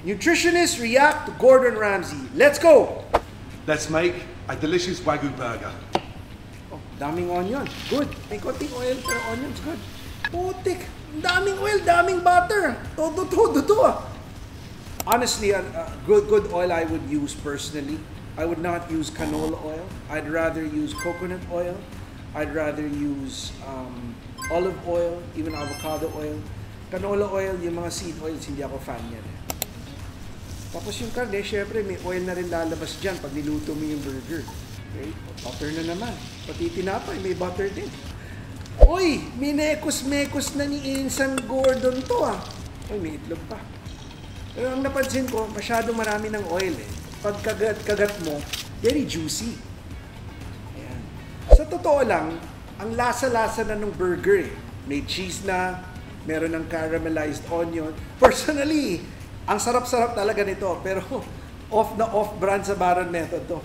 Nutritionists react to Gordon Ramsay. Let's go! Let's make a delicious Wagyu burger. Oh, daming onion. Good. May konting oil pero onion's good. Putik. Daming oil, daming butter. Todo to ah. Honestly, good oil I would use personally. I would not use canola oil. I'd rather use coconut oil. I'd rather use olive oil, even avocado oil. Canola oil, yung mga seed oils, hindi ako fan yan. Tapos yung karne, syempre may oil na rin lalabas dyan pag niluto mo yung burger. Okay? Butter na naman. Pati tinapay, may butter din. Uy! Minekos-mekos na ni Insan Gordon to ah. Uy, may itlog pa. Pero ang napansin ko, masyado marami ng oil eh. Pag kagat mo, very juicy. Ayan. Sa totoo lang, ang lasa-lasa na ng burger eh. May cheese na, meron ng caramelized onion. Personally, ang sarap-sarap talaga nito. Pero off brand sa Baron Method to.